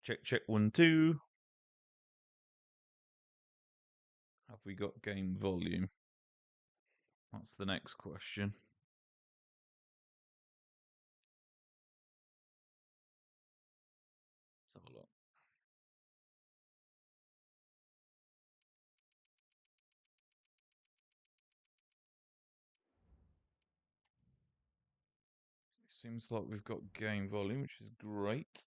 Check, 1, 2. Have we got game volume? That's the next question. Let's have a look. Seems like we've got game volume, which is great.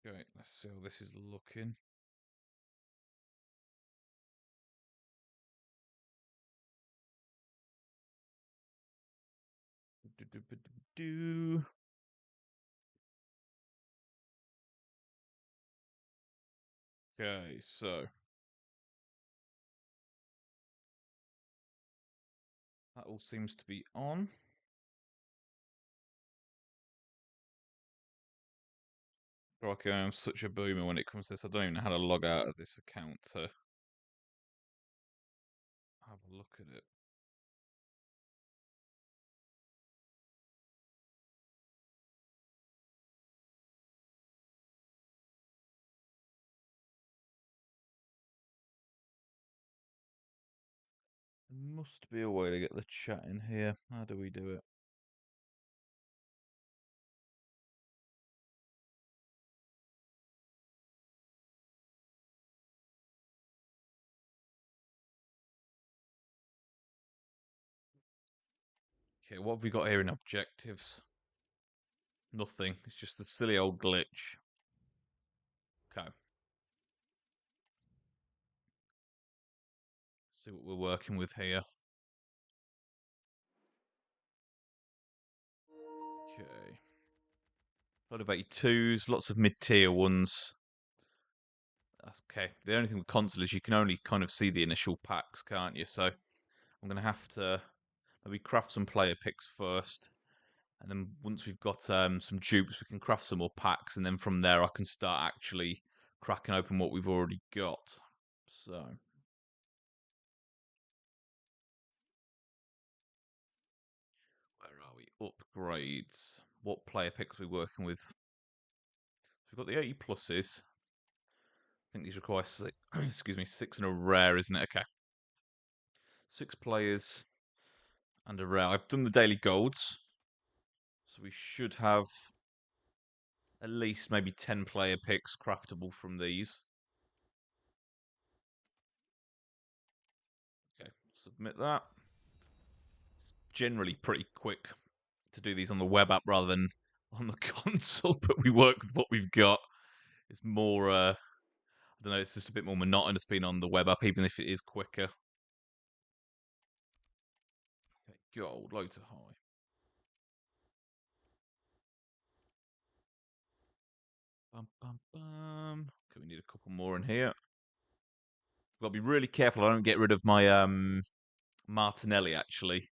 Okay, let's see how this is looking. Okay, so that all seems to be on. Okay, I'm such a boomer when it comes to this. I don't even know how to log out of this account to have a look at it. There must be a way to get the chat in here. How do we do it? Okay, what have we got here in objectives? Nothing. It's just the silly old glitch. Okay. See what we're working with here. Okay. Motivated twos, lots of mid-tier ones. That's okay. The only thing with console is you can only kind of see the initial packs, can't you? So I'm going to have to maybe craft some player picks first. And then once we've got some dupes, we can craft some more packs. And then from there, I can start actually cracking open what we've already got. So... where are we? Upgrades. What player picks are we working with? So we've got the 80 pluses. I think these require six, excuse me, 6 and a rare, isn't it? Okay. 6 players and a rare. I've done the daily golds. So we should have at least maybe 10 player picks craftable from these. Okay, submit that. It's generally pretty quick to do these on the web app rather than on the console, but we work with what we've got. It's more, I don't know, it's just a bit more monotonous being on the web app, even if it is quicker. Okay, gold, low to high. Bum, bum, bum. Okay, we need a couple more in here. Got to be really careful I don't get rid of my Martinelli, actually.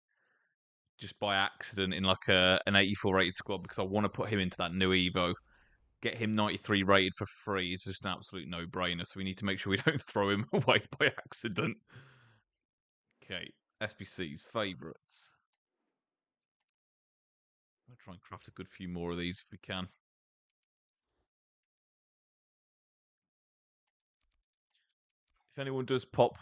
Just by accident in like an 84 rated squad because I want to put him into that new Evo. Get him 93 rated for free is just an absolute no-brainer. So we need to make sure we don't throw him away by accident. Okay, SBC's favourites. I'll try and craft a good few more of these if we can. If anyone does pop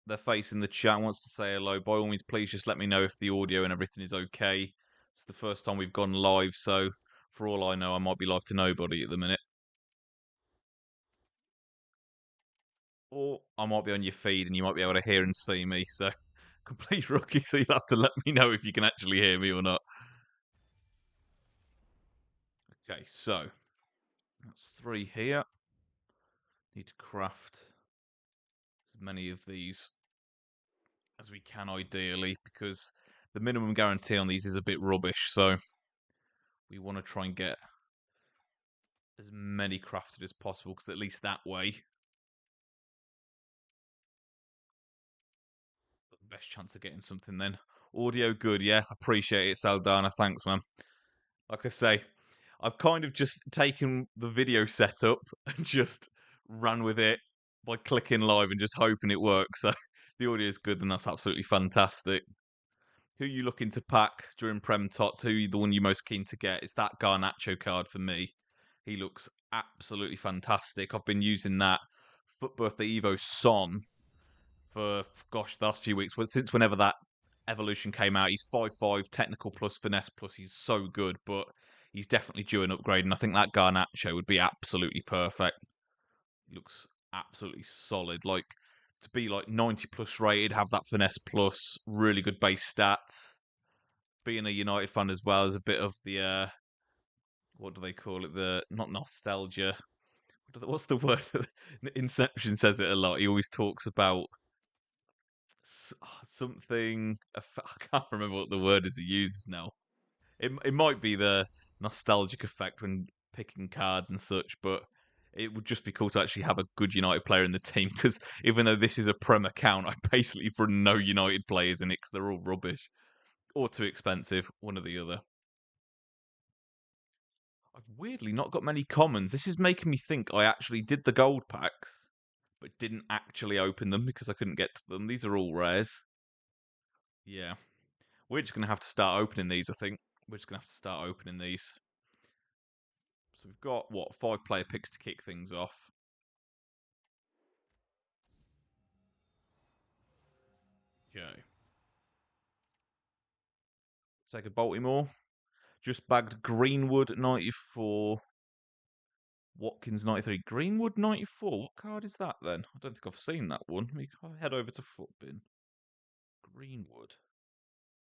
their face in the chat and wants to say hello, by all means, please just let me know if the audio and everything is okay. It's the first time we've gone live, so for all I know, I might be live to nobody at the minute. Or I might be on your feed and you might be able to hear and see me, so complete rookie, so you'll have to let me know if you can actually hear me or not. Okay, so that's 3 here. Need to craft as many of these as we can ideally, because the minimum guarantee on these is a bit rubbish, so we want to try and get as many crafted as possible, because at least that way got the best chance of getting something then. Audio good, yeah. Appreciate it, Saldana. Thanks, man. Like I say, I've kind of just taken the video setup and just ran with it by clicking live and just hoping it works. So the audio is good, and that's absolutely fantastic. Who are you looking to pack during Prem Tots? Who are the one you're most keen to get? It's that Garnacho card for me. He looks absolutely fantastic. I've been using that Foot Birthday Evo Son for, gosh, the last few weeks. Since whenever that evolution came out, he's 5'5", technical plus finesse plus. He's so good, but he's definitely due an upgrade. And I think that Garnacho would be absolutely perfect. He looks absolutely solid. Like, to be like 90 plus rated, have that finesse plus, really good base stats. Being a United fan as well is a bit of the what do they call it? The not nostalgia. What's the word? Inception says it a lot. He always talks about something. I can't remember what the word is he uses now. It might be the nostalgic effect when picking cards and such, but it would just be cool to actually have a good United player in the team. Because even though this is a Prem account, I basically run no United players in it because they're all rubbish or too expensive, one or the other. I've weirdly not got many commons. This is making me think I actually did the gold packs, but didn't actually open them because I couldn't get to them. These are all rares. Yeah. We're just going to have to start opening these, I think. We're just going to have to start opening these. So we've got, what, 5-player picks to kick things off. Okay. Take a Baltimore. Just bagged Greenwood 94. Watkins 93. Greenwood 94? What card is that then? I don't think I've seen that one. We can head over to Footbin. Greenwood.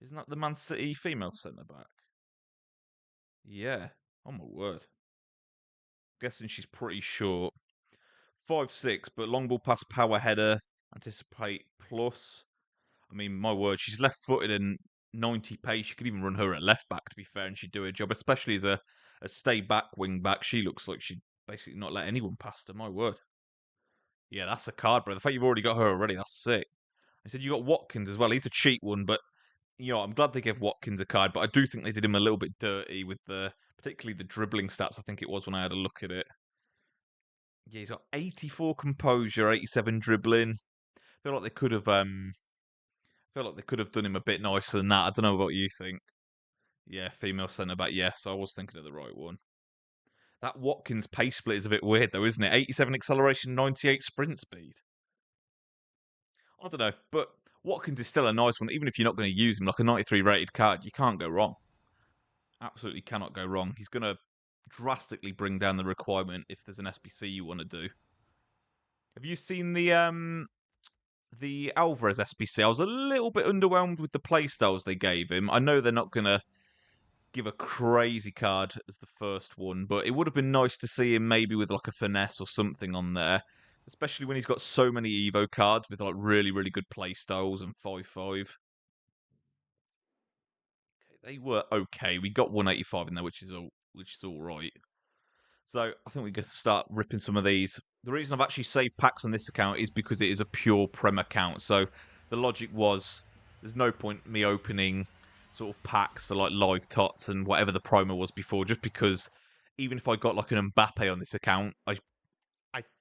Isn't that the Man City female centre back? Yeah. Oh my word. Guessing she's pretty short. 5'6", but long ball pass, power header, anticipate plus. I mean, my word, she's left-footed and 90 pace. You could even run her at left back, to be fair, and she'd do her job, especially as a stay back wing back. She looks like she'd basically not let anyone past her. My word. Yeah, that's a card, bro. The fact you've already got her already, that's sick. I said you got Watkins as well. He's a cheap one, but I'm glad they gave Watkins a card, but I do think they did him a little bit dirty with particularly the dribbling stats. I think it was when I had a look at it. Yeah, he's got 84 composure, 87 dribbling. Feel like they could have done him a bit nicer than that. I don't know what you think. Yeah, female centre back. Yeah, so I was thinking of the right one. That Watkins pace split is a bit weird though, isn't it? 87 acceleration, 98 sprint speed. I don't know, but Watkins is still a nice one. Even if you're not going to use him like a 93 rated card, you can't go wrong. Absolutely cannot go wrong. He's going to drastically bring down the requirement if there's an SBC you want to do. Have you seen the Alvarez SBC? I was a little bit underwhelmed with the playstyles they gave him. I know they're not going to give a crazy card as the first one, but it would have been nice to see him maybe with like a finesse or something on there, especially when he's got so many Evo cards with like really, really good playstyles and 5-5. They were okay. We got 185 in there, which is all right. So I think we can start ripping some of these. The reason I've actually saved packs on this account is because it is a pure Prem account. So the logic was there's no point me opening sort of packs for like live tots and whatever the promo was before, just because even if I got like an Mbappe on this account, I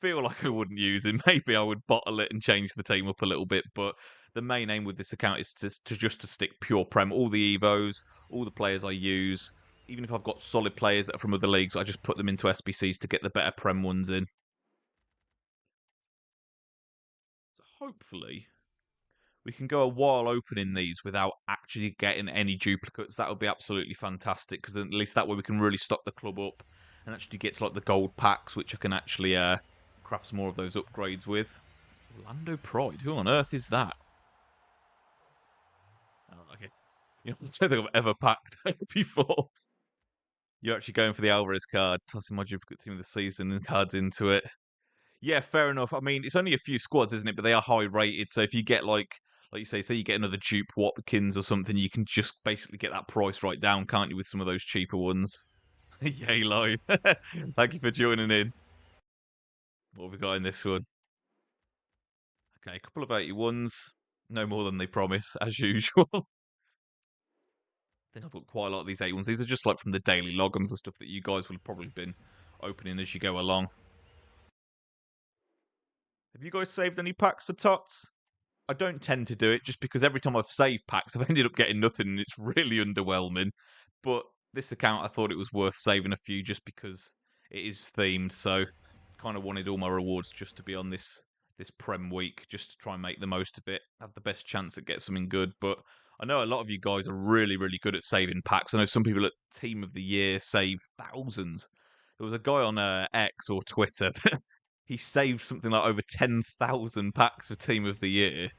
feel like I wouldn't use him. Maybe I would bottle it and change the team up a little bit, but the main aim with this account is to stick pure Prem. All the Evos, all the players I use, even if I've got solid players that are from other leagues, I just put them into SBCs to get the better Prem ones in. So hopefully we can go a while opening these without actually getting any duplicates. That would be absolutely fantastic, because at least that way we can really stock the club up and actually get to like the gold packs, which I can actually craft some more of those upgrades with. Orlando Pride. Who on earth is that? Oh, okay. I don't think I've ever packed before. You're actually going for the Alvarez card, tossing my duplicate team of the season and cards into it. Yeah, fair enough. I mean, it's only a few squads, isn't it? But they are high rated. So if you get like you say you get another dupe Watkins or something, you can just basically get that price right down, can't you, with some of those cheaper ones? Yay, live. Thank you for joining in. What have we got in this one? Okay, a couple of 81s. No more than they promise, as usual. think I've got quite a lot of these 81s. These are just like from the daily logons and stuff that you guys will have probably been opening as you go along. Have you guys saved any packs for TOTS? I don't tend to do it just because every time I've saved packs, I've ended up getting nothing and it's really underwhelming. But this account, I thought it was worth saving a few just because it is themed. So kind of wanted all my rewards just to be on this Prem week, just to try and make the most of it, have the best chance at get something good. But I know a lot of you guys are really, really good at saving packs. I know some people at Team of the Year save thousands. There was a guy on X or Twitter that he saved something like over 10,000 packs for Team of the Year.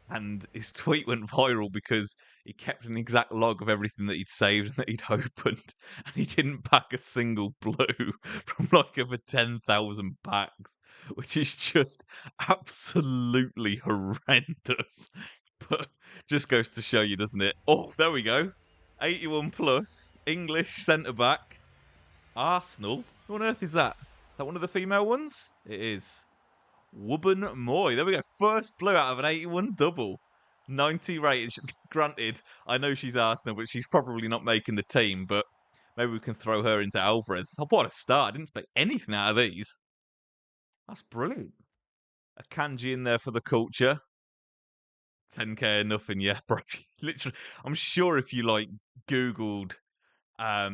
And his tweet went viral because he kept an exact log of everything that he'd saved and that he'd opened, and he didn't pack a single blue from like over 10,000 packs, which is just absolutely horrendous. But just goes to show you, doesn't it? Oh, there we go. 81 plus, English centre back, Arsenal. Who on earth is that? Is that one of the female ones? It is. Wubben Moy. There we go. First blue out of an 81 double. 90 rated. Granted, I know she's Arsenal, but she's probably not making the team. But maybe we can throw her into Alvarez. Oh, what a start. I didn't expect anything out of these. That's brilliant. A kanji in there for the culture. 10k or nothing, yeah, bro. Literally, I'm sure if you like Googled I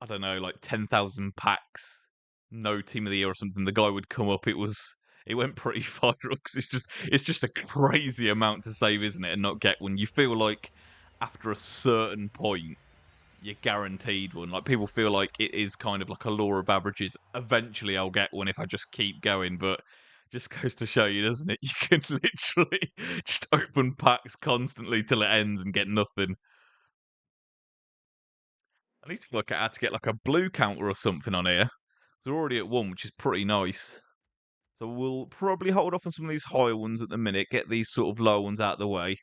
don't know, like 10,000 packs, no team of the year or something, the guy would come up. It went pretty viral because it's just a crazy amount to save, isn't it? And not get one. You feel like after a certain point, you're guaranteed one. Like people feel like it is kind of like a law of averages. Eventually, I'll get one if I just keep going, but. Just goes to show you, doesn't it? You can literally just open packs constantly till it ends and get nothing. I need to work out how to get like a blue counter or something on here. So we're already at one, which is pretty nice. So we'll probably hold off on some of these high ones at the minute, get these sort of low ones out of the way.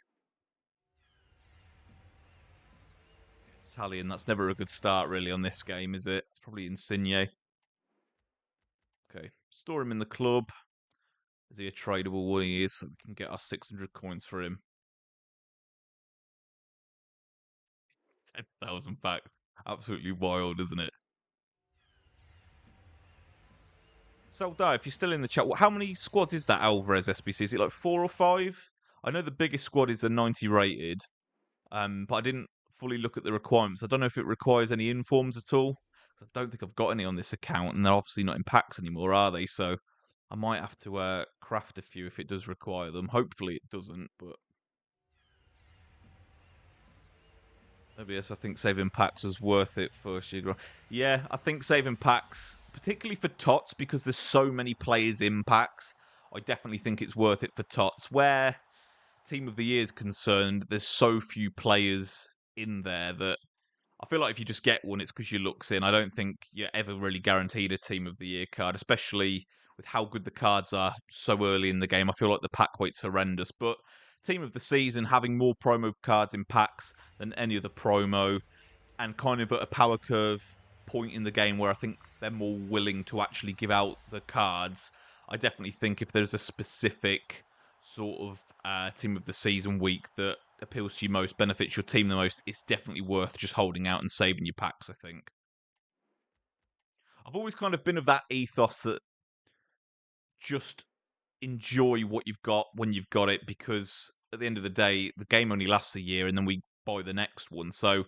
Italian, that's never a good start really on this game, is it? It's probably Insigne. Okay, store him in the club. Is he a tradable one? He is, so we can get our 600 coins for him. 10,000 packs. Absolutely wild, isn't it? So, if you're still in the chat, how many squads is that Alvarez SBC? Is it like 4 or 5? I know the biggest squad is a 90 rated, but I didn't fully look at the requirements. I don't know if it requires any informs at all. I don't think I've got any on this account, and they're obviously not in packs anymore, are they? So I might have to craft a few if it does require them. Hopefully it doesn't, but maybe yes. I think saving packs was worth it for Shigra. Yeah, I think saving packs, particularly for TOTS, because there's so many players in packs. I definitely think it's worth it for TOTS. Where Team of the Year is concerned, there's so few players in there that I feel like if you just get one, it's because your luck's in. I don't think you're ever really guaranteed a Team of the Year card, especially with how good the cards are so early in the game. I feel like the pack weight's horrendous. But Team of the Season, having more promo cards in packs than any other promo, and kind of at a power curve point in the game where I think they're more willing to actually give out the cards. I definitely think if there's a specific sort of Team of the Season week that appeals to you most, benefits your team the most, it's definitely worth just holding out and saving your packs, I think. I've always kind of been of that ethos that just enjoy what you've got when you've got it, because at the end of the day, the game only lasts a year and then we buy the next one. So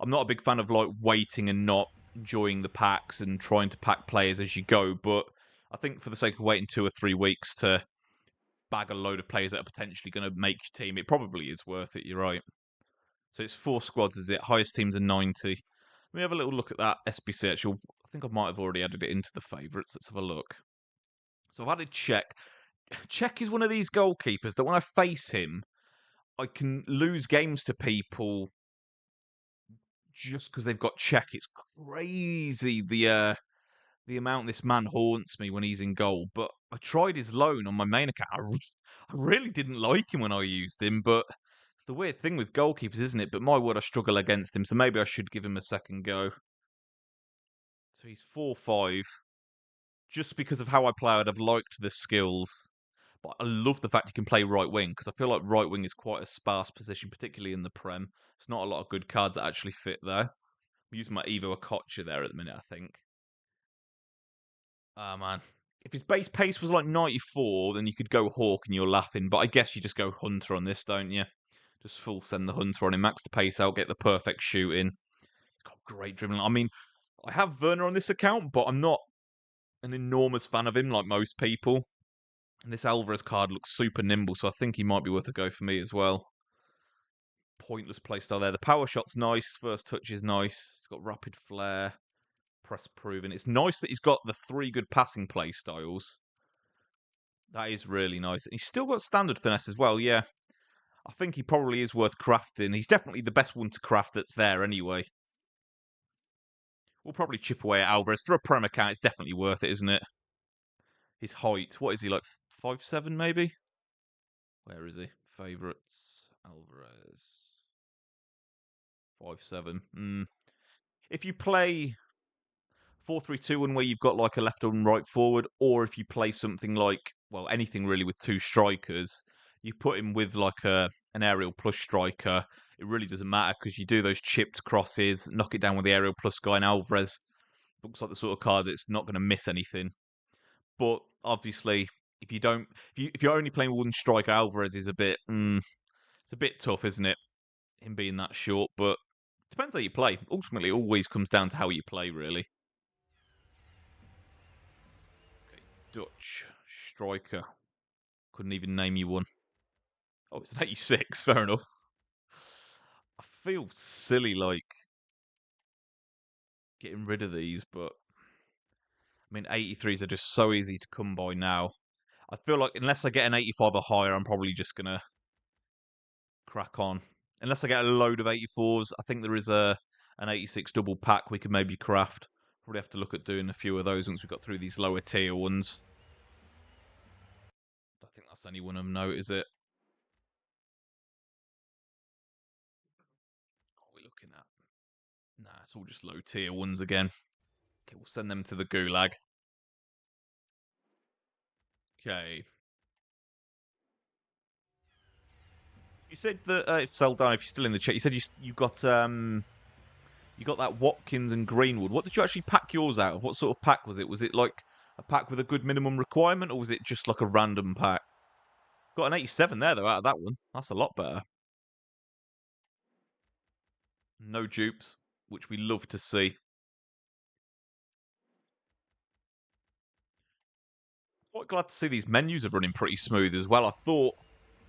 I'm not a big fan of like waiting and not enjoying the packs and trying to pack players as you go. But I think for the sake of waiting 2 or 3 weeks to bag a load of players that are potentially going to make your team, it probably is worth it. You're right. So it's 4 squads, is it? Highest teams are 90. Let me have a little look at that SBC. Actually, I think I might have already added it into the favourites. Let's have a look. So I've added Czech. Czech is one of these goalkeepers that when I face him, I can lose games to people just because they've got Czech. It's crazy the amount this man haunts me when he's in goal. But I tried his loan on my main account. I really didn't like him when I used him, but it's the weird thing with goalkeepers, isn't it? But my word, I struggle against him, so maybe I should give him a second go. So he's 4-5. Just because of how I play, I'd have liked the skills. But I love the fact he can play right wing because I feel like right wing is quite a sparse position, particularly in the Prem. There's not a lot of good cards that actually fit there. I'm using my Evo Okocha there at the minute, I think. Ah, man. If his base pace was like 94, then you could go Hawk and you're laughing. But I guess you just go Hunter on this, don't you? Just full send the Hunter on him, max the pace out, get the perfect shooting. He's got great dribbling. I mean, I have Werner on this account, but I'm not an enormous fan of him like most people. And this Alvarez card looks super nimble, so I think he might be worth a go for me as well. Pointless playstyle there. The power shot's nice. First touch is nice. He's got rapid flair, press proven. It's nice that he's got the 3 good passing play styles. That is really nice. And he's still got standard finesse as well, yeah. I think he probably is worth crafting. He's definitely the best one to craft that's there anyway. We'll probably chip away at Alvarez. For a Prem account, it's definitely worth it, isn't it? His height, what is he, like 5'7", maybe? Where is he? Favourites, Alvarez. 5'7". If you play 4-3-2 where you've got like a left and right forward, or if you play something like, well, anything really with 2 strikers, you put him with like an aerial plus striker. It really doesn't matter because you do those chipped crosses, knock it down with the aerial plus guy, and Alvarez looks like the sort of card that's not going to miss anything. But obviously, if you don't, if you're only playing one striker, Alvarez is a bit, it's a bit tough, isn't it? Him being that short, but depends how you play. Ultimately, it always comes down to how you play, really. Okay, Dutch striker. Couldn't even name you one. Oh, it's an 86. Fair enough. I feel silly, like getting rid of these, but I mean, 83s are just so easy to come by now. I feel like unless I get an 85 or higher, I'm probably just gonna crack on. Unless I get a load of 84s, I think there is an 86 double pack we could maybe craft. Probably have to look at doing a few of those once we got through these lower tier ones. I don't think that's anyone of note, is it? What are we looking at? Nah, it's all just low tier ones again. Okay, we'll send them to the gulag. Okay. You said that if Saldana, if you're still in the chat, you said you got that Watkins and Greenwood. What did you actually pack yours out of? What sort of pack was it? Was it like a pack with a good minimum requirement, or was it just like a random pack? Got an 87 there though out of that one. That's a lot better. No dupes, which we love to see. Quite glad to see these menus are running pretty smooth as well. I thought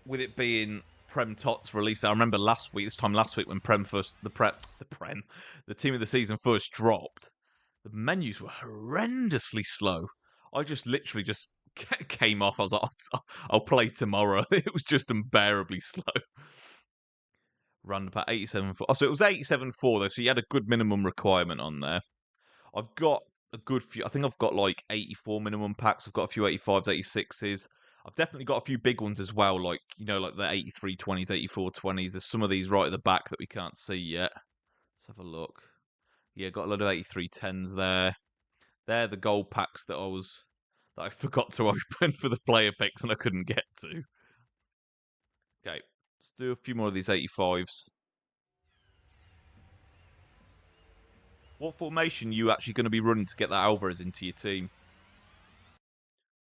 with it being Prem Tots released, I remember this time last week when the team of the season first dropped, the menus were horrendously slow. I just literally just came off. I was like, I'll play tomorrow. It was just unbearably slow. Run about 87.4. Oh, so it was 87.4 though, so you had a good minimum requirement on there. I've got a good few. I think I've got like 84 minimum packs. I've got a few 85s, 86s. I've definitely got a few big ones as well, like, you know, like the 8320s, 8420s. There's some of these right at the back that we can't see yet. Let's have a look. Yeah, got a lot of 8310s there. They're the gold packs that I forgot to open for the player picks and I couldn't get to. Okay, let's do a few more of these 85s. What formation are you actually going to be running to get that Alvarez into your team?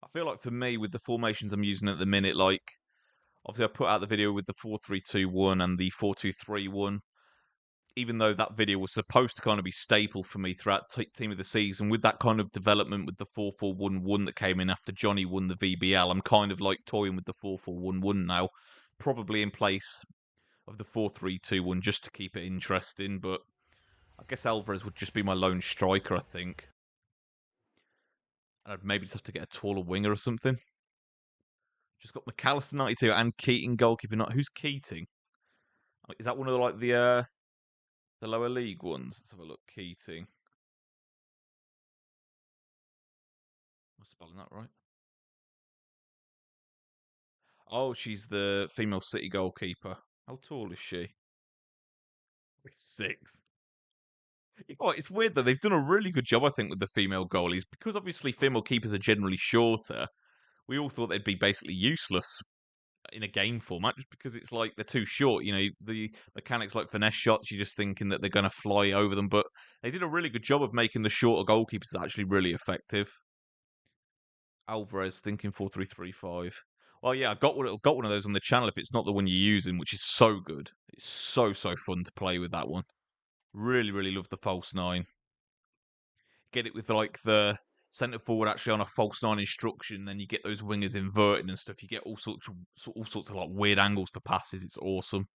I feel like for me, with the formations I'm using at the minute, like, obviously I put out the video with the 4-3-2-1 and the 4-2-3-1. Even though that video was supposed to kind of be staple for me throughout team of the season, with that kind of development with the 4-4-1-1 that came in after Johnny won the VBL, I'm kind of like toying with the 4-4-1-1 now, probably in place of the 4-3-2-1 just to keep it interesting. But I guess Alvarez would just be my lone striker, I think. And I'd maybe just have to get a taller winger or something. Just got McAllister 92 and Keating goalkeeper. Not who's Keating? Is that one of the lower league ones? Let's have a look. Keating. Am I spelling that right? Oh, she's the female City goalkeeper. How tall is she? 6. Oh, it's weird though. They've done a really good job, I think, with the female goalies because obviously female keepers are generally shorter. we all thought they'd be basically useless in a game format just because it's like they're too short. You know, the mechanics like finesse shots, you're just thinking that they're going to fly over them, but they did a really good job of making the shorter goalkeepers actually really effective. Alvarez thinking 4-3-3-5. Well, yeah, I got one of those on the channel if it's not the one you're using, which is so good. It's so fun to play with that one. Really love the false nine. Get it with like the centre forward actually on a false nine instruction, then you get those wingers inverted and stuff. You get all sorts of like weird angles for passes. It's awesome.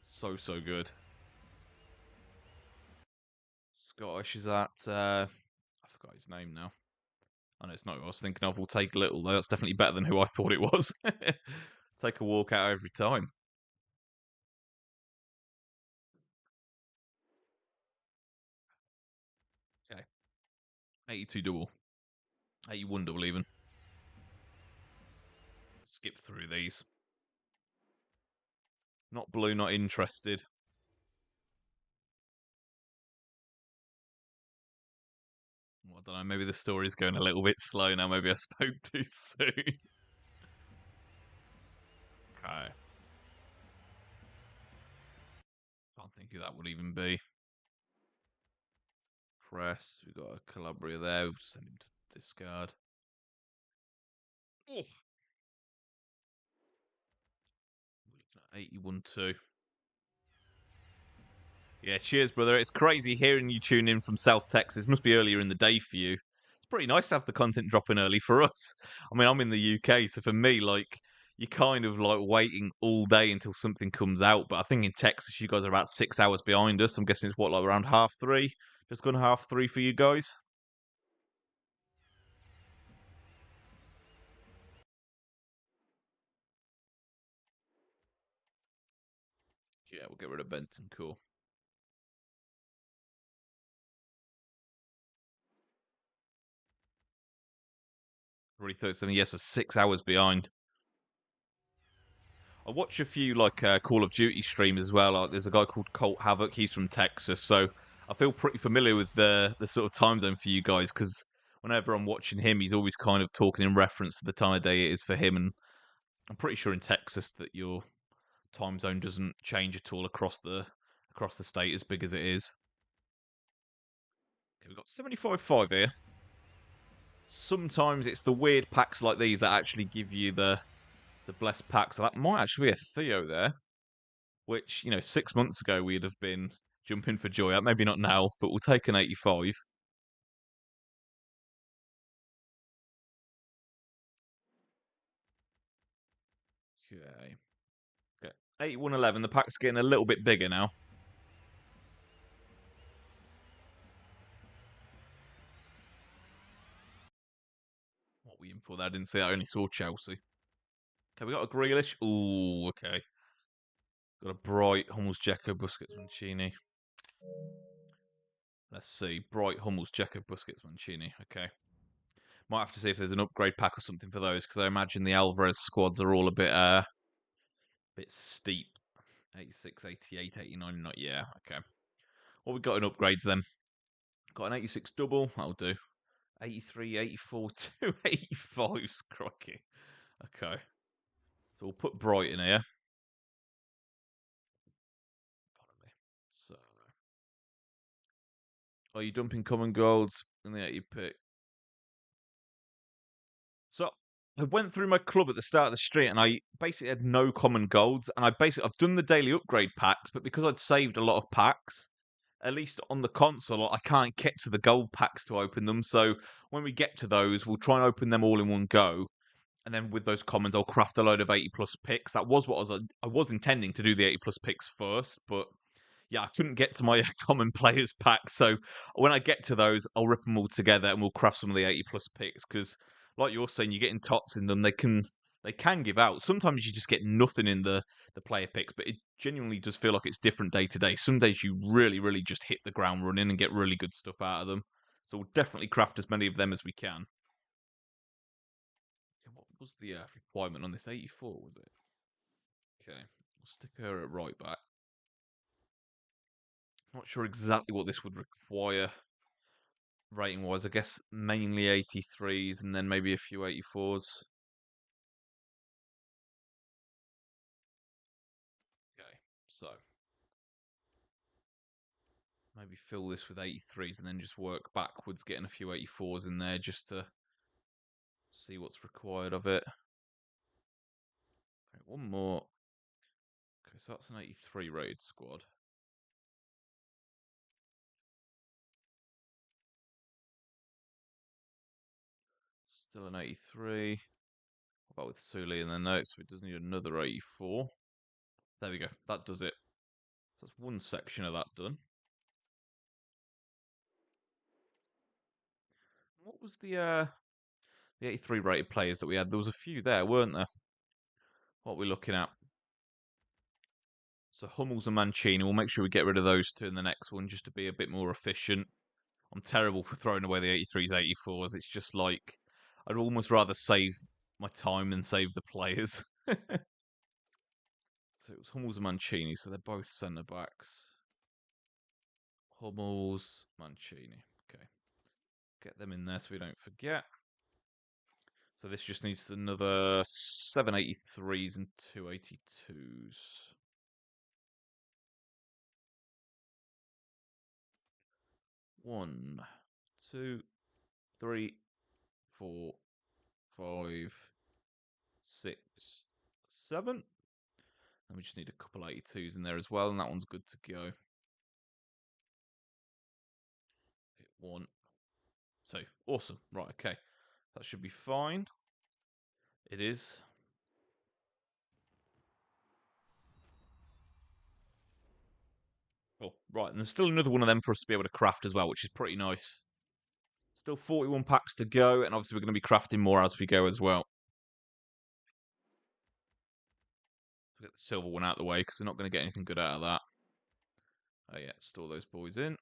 So good. Scottish is that I forgot his name now. I know it's not who I was thinking of. We'll take Little though. That's definitely better than who I thought it was. Take a walk out every time. Okay. 82 double. 81 double even. Skip through these. Not blue, not interested. Well, I don't know. Maybe the story's going a little bit slow now. Maybe I spoke too soon. Okay. Can't think who that would even be. Press. We've got a Calabria there. We'll send him to discard. Oh. 81 2. Yeah, cheers, brother. It's crazy hearing you tune in from South Texas. Must be earlier in the day for you. It's pretty nice to have the content dropping early for us. I mean, I'm in the UK, so for me, like, you're kind of like waiting all day until something comes out. But I think in Texas, you guys are about 6 hours behind us. I'm guessing it's what, like around 3:30? Just gone 3:30 for you guys? Yeah, we'll get rid of Benton. Cool. 3:37. Yes, so 6 hours behind. I watch a few like Call of Duty streams as well. Like, there's a guy called Colt Havoc. He's from Texas, so I feel pretty familiar with the sort of time zone for you guys because whenever I'm watching him, he's always kind of talking in reference to the time of day it is for him. And I'm pretty sure in Texas that your time zone doesn't change at all across the state as big as it is. Okay, we've got 75.5 here. Sometimes it's the weird packs like these that actually give you the blessed pack. So that might actually be a Theo there. Which, 6 months ago we'd have been jumping for joy at. Maybe not now, but we'll take an 85. Okay. Okay. 8111. The pack's getting a little bit bigger now. What were we in for there? I didn't see that. I only saw Chelsea. Okay, we got a Grealish. Ooh, okay. Got a Bright, Hummels, Dzeko, Busquets, Mancini. Let's see. Bright, Hummels, Dzeko, Busquets, Mancini. Okay. Might have to see if there's an upgrade pack or something for those, because I imagine the Alvarez squads are all a bit steep. 86, 88, 89. Not, yeah, okay. What we got in upgrades then? Got an 86 double. That'll do. 83, 84, 285's crocky. Okay. So we'll put Bright in here. Pardon me. So, are you dumping common golds in the 80 pick? So, I went through my club at the start of the street and I basically had no common golds. And I've done the daily upgrade packs, but because I'd saved a lot of packs, at least on the console, I can't get to the gold packs to open them. So when we get to those, we'll try and open them all in one go. And then with those commons, I'll craft a load of 80 plus picks. That was what I was intending to do the 80 plus picks first, but yeah, I couldn't get to my common players pack. So when I get to those, I'll rip them all together and we'll craft some of the 80 plus picks. Because like you're saying, you're getting tots in them. They can give out. Sometimes you just get nothing in the player picks, but it genuinely does feel like it's different day to day. Some days you really just hit the ground running and get really good stuff out of them. So we'll definitely craft as many of them as we can. What was the requirement on this? 84, was it? Okay, we'll stick her at right back. Not sure exactly what this would require rating-wise? I guess mainly 83s and then maybe a few 84s. Okay, so maybe fill this with 83s and then just work backwards, getting a few 84s in there just to see what's required of it. Okay, one more. Okay, so that's an 83 rated squad. Still an 83. What about with Suli in the notes? So it does need another 84. There we go. That does it. So that's one section of that done. What was the 83 rated players that we had? There was a few there, weren't there? What are we looking at? So Hummels and Mancini. We'll make sure we get rid of those two in the next one just to be a bit more efficient. I'm terrible for throwing away the 83s, 84s. It's just like I'd almost rather save my time than save the players. So it was Hummels and Mancini, so they're both centre backs. Hummels, Mancini. Okay. Get them in there so we don't forget. So this just needs another 783s and 282s. 1, 2, 3, 4, 5, 6, 7. And we just need a couple 82s in there as well, and that one's good to go. Hit 1, 2. Awesome. Right, okay. That should be fine. It is. Oh, right, and there's still another one of them for us to be able to craft as well, which is pretty nice. Still 41 packs to go, and obviously we're going to be crafting more as we go as well. Get the silver one out of the way, because we're not going to get anything good out of that. Oh yeah, store those boys in.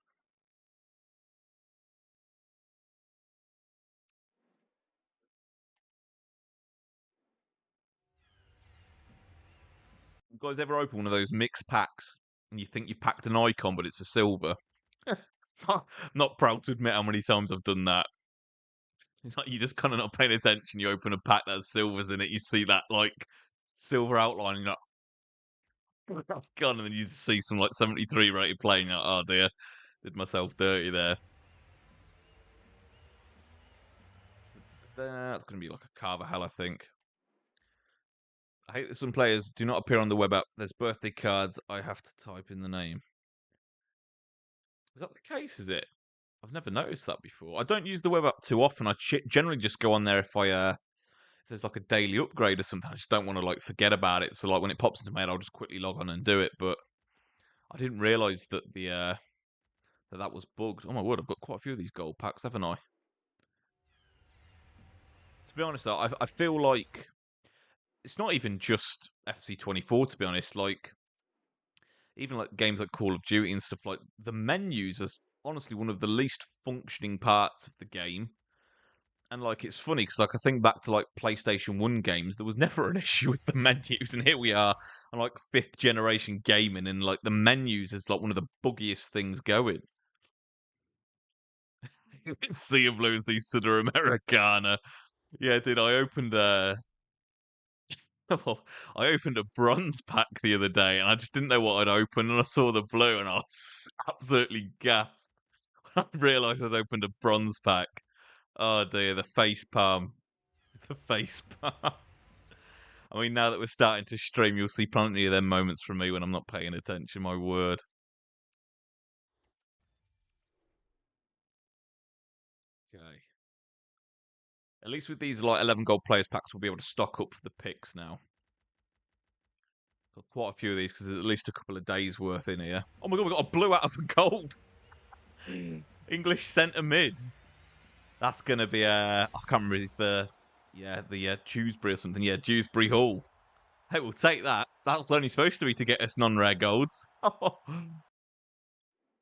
You guys ever open one of those mixed packs, and you think you've packed an icon, but it's a silver? Not proud to admit how many times I've done that. Like, you just kind of not paying attention. You open a pack that has silvers in it. You see that like silver outline. And you're like, oh god, and then you see some like 73 rated playing. Like, oh dear, did myself dirty there. That's going to be like a Carvajal, I think. I hate that some players do not appear on the web app. There's birthday cards. I have to type in the name. Is that the case? Is it? I've never noticed that before. I don't use the web app too often. I generally just go on there if there's like a daily upgrade or something. I just don't want to like forget about it. So like when it pops into my head, I'll just quickly log on and do it. But I didn't realise that that was bugged. Oh my word! I've got quite a few of these gold packs, haven't I? To be honest, though, I feel like it's not even just FC24. To be honest, like even like games like Call of Duty and stuff, like the menus is honestly one of the least functioning parts of the game. And like it's funny because like I think back to like PlayStation 1 games, there was never an issue with the menus, and here we are on like 5th generation gaming, and like the menus is like one of the buggiest things going. Sea of Blue and Sea Suda Americana. Yeah, dude, I opened well, I opened a bronze pack the other day, and I just didn't know what I'd opened, and I saw the blue, and I was absolutely gassed. I realised I'd opened a bronze pack. Oh dear, the face palm, the face palm. I mean, now that we're starting to stream, you'll see plenty of them moments from me when I'm not paying attention. My word. Okay. At least with these like 11 gold players packs, we'll be able to stock up for the picks now. Got quite a few of these because there's at least a couple of days worth in here. Oh my god, we got a blue out of a gold. English centre mid. That's gonna be I can't remember. It's the Dewsbury or something. Yeah, Dewsbury Hall. Hey, we'll take that. That was only supposed to be to get us non-rare golds.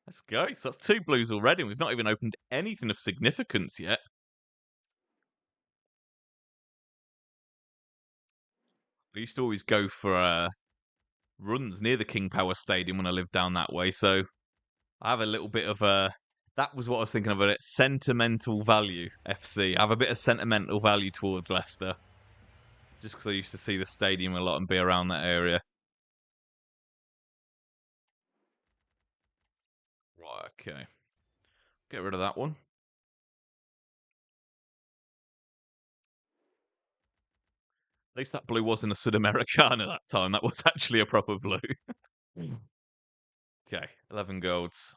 Let's go. So that's 2 blues already, and we've not even opened anything of significance yet. I used to always go for runs near the King Power Stadium when I lived down that way, so I have a little bit of That was what I was thinking about it. Sentimental value, FC. I have a bit of sentimental value towards Leicester. Just because I used to see the stadium a lot and be around that area. Right, okay. Get rid of that one. At least that blue wasn't a Sudamericana that time. That was actually a proper blue. Okay, 11 golds.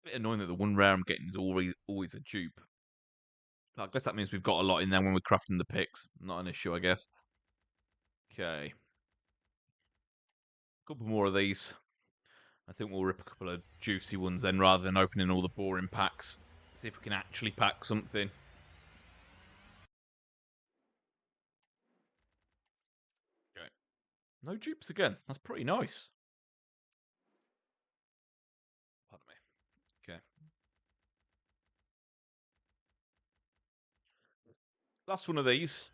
It's a bit annoying that the one rare I'm getting is always a dupe. I guess that means we've got a lot in there when we're crafting the picks. Not an issue, I guess. Okay. A couple more of these. I think we'll rip a couple of juicy ones then rather than opening all the boring packs. See if we can actually pack something. Okay. No dupes again. That's pretty nice. Pardon me. Okay. Last one of these.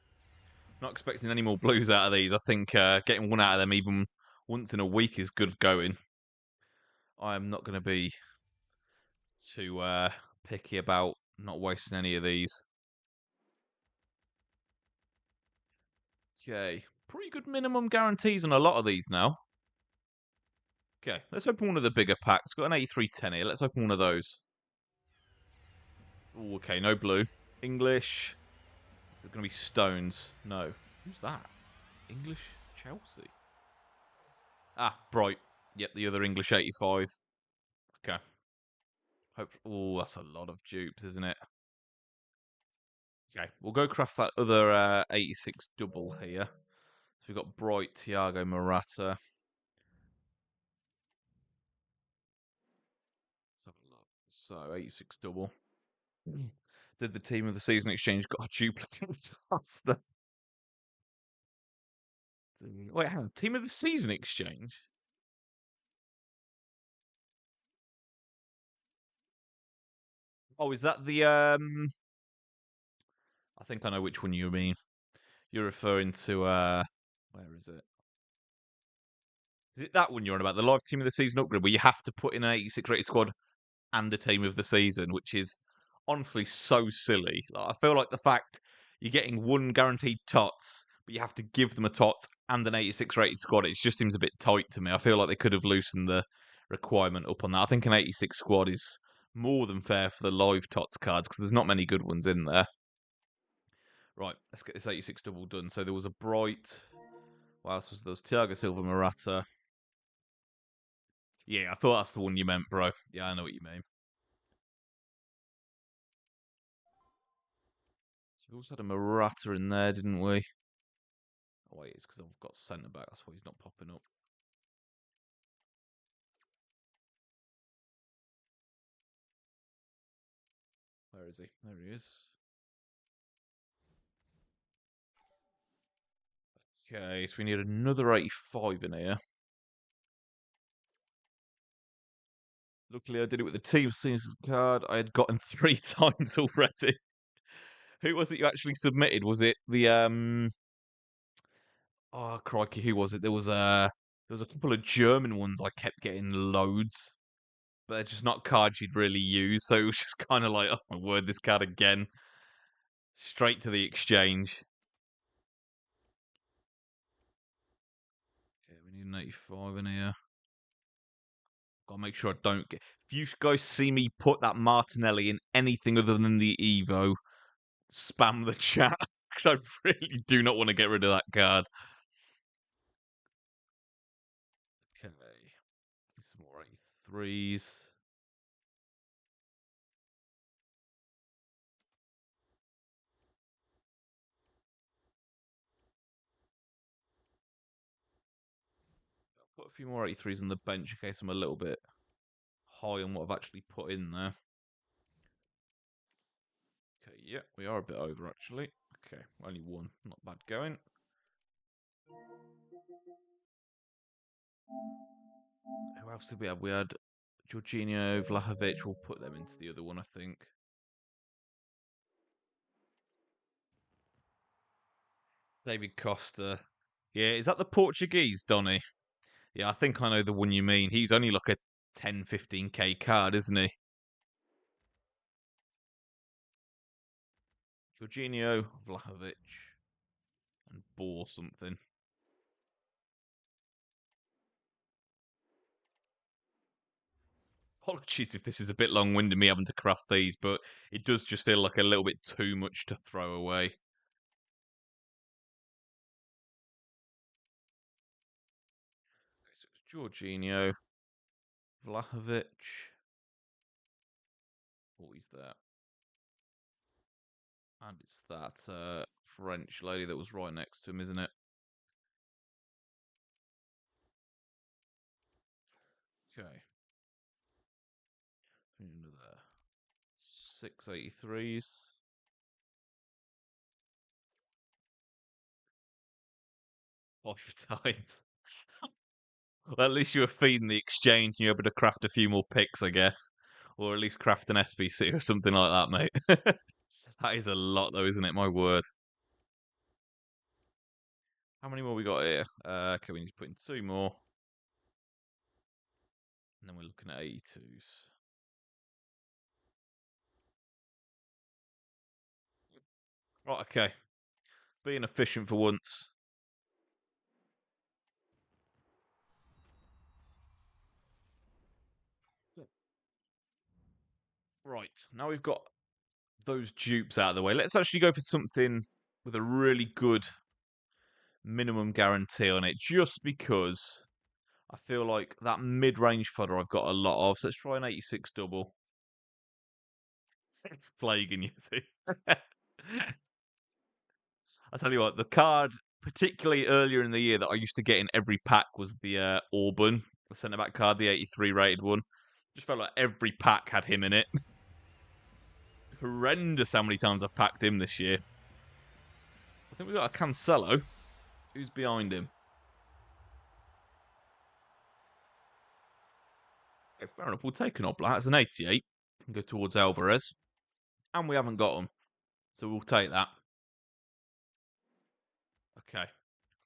Not expecting any more blues out of these. I think getting one out of them even once in a week is good going. I am not going to be too picky about not wasting any of these. Okay. Pretty good minimum guarantees on a lot of these now. Okay, let's open one of the bigger packs. Got an 8310 here. Let's open one of those. Ooh, okay, no blue. English. Is it going to be Stones? No. Who's that? English Chelsea. Ah, Bright. Yep, the other English 85. Okay. Oh, that's a lot of dupes, isn't it? Okay, we'll go craft that other 86 double here. So we've got Bright, Thiago Morata. Let's have a look. So, 86 double. Did the team of the season exchange got a duplicate faster? Wait, hang on. Team of the season exchange? Oh, is that the I think I know which one you mean. You're referring to where is it? Is it that one you're on about? The live team of the season upgrade where you have to put in an 86 rated squad and a team of the season, which is honestly so silly. Like, I feel like the fact you're getting one guaranteed TOTS, but you have to give them a TOTS and an 86 rated squad, it just seems a bit tight to me. I feel like they could have loosened the requirement up on that. I think an 86 squad is more than fair for the live TOTS cards because there's not many good ones in there. Right, let's get this 86 double done. So there was a Bright. What else was there? Was Thiago Silva Morata. Yeah, I thought that's the one you meant, bro. Yeah, I know what you mean. So we also had a Morata in there, didn't we? Oh, wait, it's because I've got centre back. That's why he's not popping up. Where is he? There he is. Okay, so we need another 85 in here. Luckily, I did it with the team seasons card. I had gotten 3 times already. Who was it you actually submitted? Was it the Oh crikey, who was it? There was a couple of German ones I kept getting loads, but they're just not cards you'd really use. So it was just kind of like, oh my word, this card again. Straight to the exchange. Okay, we need an 85 in here. Gotta make sure I don't get. If you guys see me put that Martinelli in anything other than the Evo, spam the chat because I really do not want to get rid of that card. Okay, some more 83s. I'll put a few more 83s on the bench in case I'm a little bit high on what I've actually put in there. Okay, yeah, we are a bit over actually. Okay, only one. Not bad going. Who else did we have? We had Jorginho, Vlahovic. We'll put them into the other one, I think. David Costa. Yeah, is that the Portuguese, Donny? Yeah, I think I know the one you mean. He's only like a 10, 15k card, isn't he? Jorginho, Vlahovic, and Ball something. Apologies if this is a bit long-winded, me having to craft these, but it does just feel like a little bit too much to throw away. So it's Jorginho, Vlahovic. Oh, he's there. And it's that French lady that was right next to him, isn't it? Okay. Into there. 683s. 5 times. Well, at least you were feeding the exchange and you're able to craft a few more picks, I guess. Or at least craft an SBC or something like that, mate. That is a lot, though, isn't it? My word. How many more we got here? Okay, we need to put in 2 more. And then we're looking at 82s. Right, okay. Being efficient for once. Right, now we've got those dupes out of the way. Let's actually go for something with a really good minimum guarantee on it, just because I feel like that mid-range fodder I've got a lot of. So let's try an 86 double. It's plaguing you, see. I tell you what, the card, particularly earlier in the year, that I used to get in every pack was the Auburn, the centre back card, the 83 rated one. Just felt like every pack had him in it. Horrendous how many times I've packed him this year. I think we've got a Cancelo. Who's behind him? Okay, fair enough. We'll take an Oblak. It's an 88. Can go towards Alvarez. And we haven't got him. So we'll take that. Okay.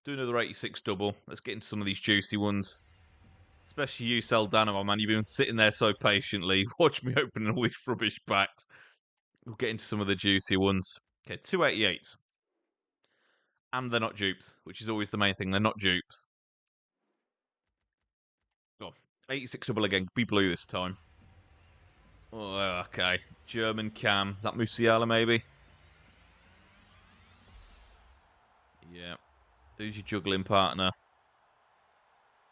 Do another 86 double. Let's get into some of these juicy ones. Especially you, Saldano, man. You've been sitting there so patiently. Watch me opening all these rubbish packs. We'll get into some of the juicy ones. Okay, 288s. And they're not dupes, which is always the main thing. They're not dupes. Go on. 86 double again. Be blue this time. Oh, okay. German cam. Is that Musiala, maybe? Yeah. Who's your juggling partner?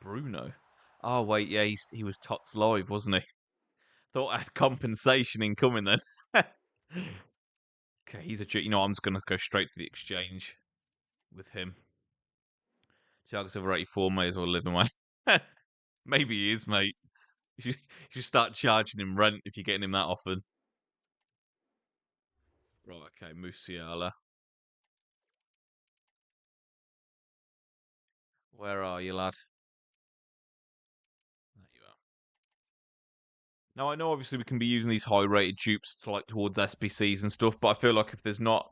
Bruno. Oh, wait, yeah, he was TOTS live, wasn't he? Thought I had compensation incoming then. Okay, he's a... You know, I'm just going to go straight to the exchange with him. Thiago Silva 84 may as well live in my... Maybe he is, mate. You should start charging him rent if you're getting him that often. Right, okay, Musiala. Where are you, lad? There you are. Now, I know obviously we can be using these high-rated dupes to like towards SBCs and stuff, but I feel like if there's not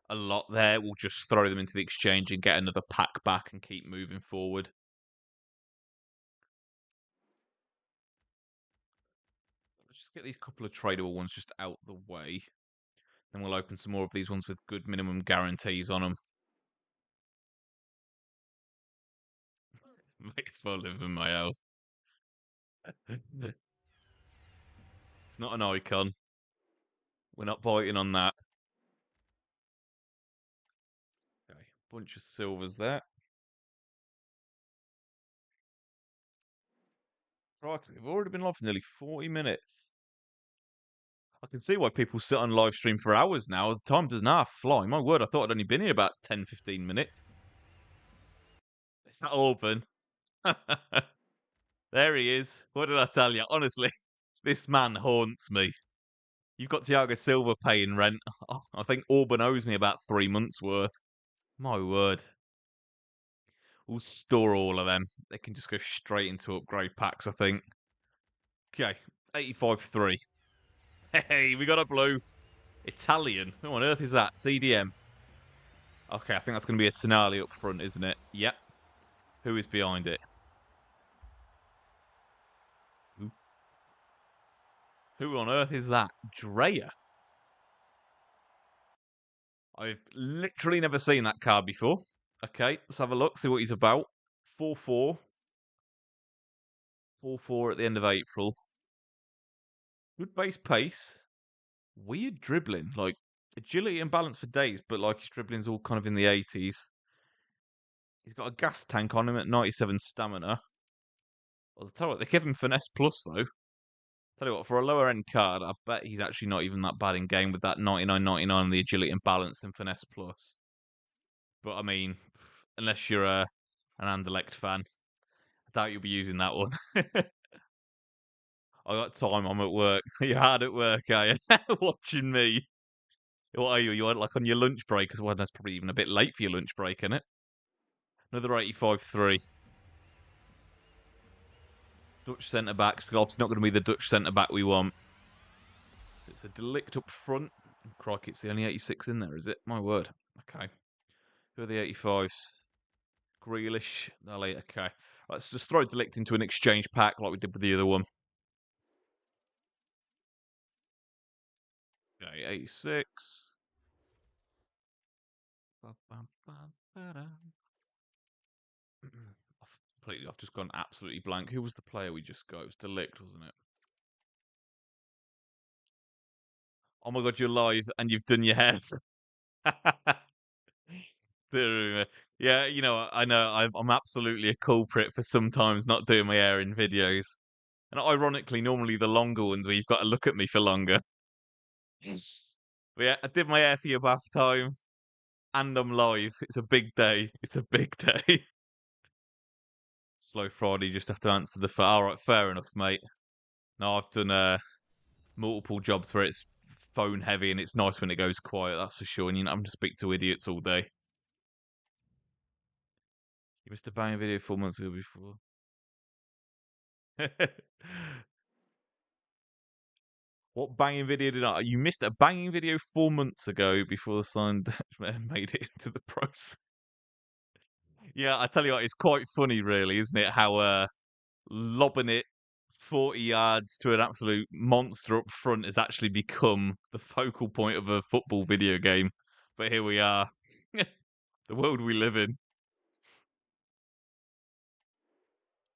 a lot there, we'll just throw them into the exchange and get another pack back and keep moving forward. Let's just get these couple of tradable ones just out the way. Then we'll open some more of these ones with good minimum guarantees on them. Might as well live in my house. It's not an icon. We're not biting on that. Okay, bunch of silvers there. Right, we've already been live for nearly 40 minutes. I can see why people sit on live stream for hours now. The time does not fly. My word, I thought I'd only been here about 10, 15 minutes. It's not open. There he is. What did I tell you? Honestly, this man haunts me. You've got Thiago Silva paying rent. Oh, I think Auburn owes me about 3 months' worth. My word. We'll store all of them. They can just go straight into upgrade packs, I think. Okay, 85-3. Hey, we got a blue. Italian. Who on earth is that? CDM. Okay, I think that's going to be a Tonali up front, isn't it? Yep. Who is behind it? Who on earth is that? Drea. I've literally never seen that card before. Okay, let's have a look, see what he's about. 4-4. 4-4 at the end of April. Good base pace. Weird dribbling. Like, agility and balance for days, but like his dribbling's all kind of in the 80s. He's got a gas tank on him at 97 stamina. Well, I'll tell you what, they give him finesse plus, though. Tell you what, for a lower end card, I bet he's actually not even that bad in game with that 99.99 on the agility and balance than finesse plus. But I mean, unless you're an Anderlecht fan, I doubt you'll be using that one. I got time. I'm at work. You're hard at work, are you? Watching me. What are you? You are like on your lunch break as well. That's probably even a bit late for your lunch break, isn't it? Another 85-3. Dutch centre backs. Golf's not going to be the Dutch centre back we want. It's a delict up front. Crikey, it's the only 86 in there, is it? My word. Okay. Who are the 85s? Grealish. Okay. Let's just throw delict into an exchange pack like we did with the other one. Okay, 86. I've just gone absolutely blank. Who was the player we just got? It was Delict, wasn't it? Oh my god, you're live and you've done your hair. Yeah, you know, I know I'm absolutely a culprit for sometimes not doing my hair in videos. And ironically, normally the longer ones where you've got to look at me for longer. But yeah, I did my hair for your bath time and I'm live. It's a big day. It's a big day. Slow Friday, just have to answer the phone. All right, fair enough, mate. No, I've done multiple jobs where it's phone heavy and it's nice when it goes quiet, that's for sure. And you know, I'm just speak to idiots all day. You missed a banging video 4 months ago before. What banging video did I? You missed a banging video 4 months ago before the sign made it into the pros. Yeah, I tell you what, it's quite funny, really, isn't it? How lobbing it 40 yards to an absolute monster up front has actually become the focal point of a football video game. But here we are. The world we live in.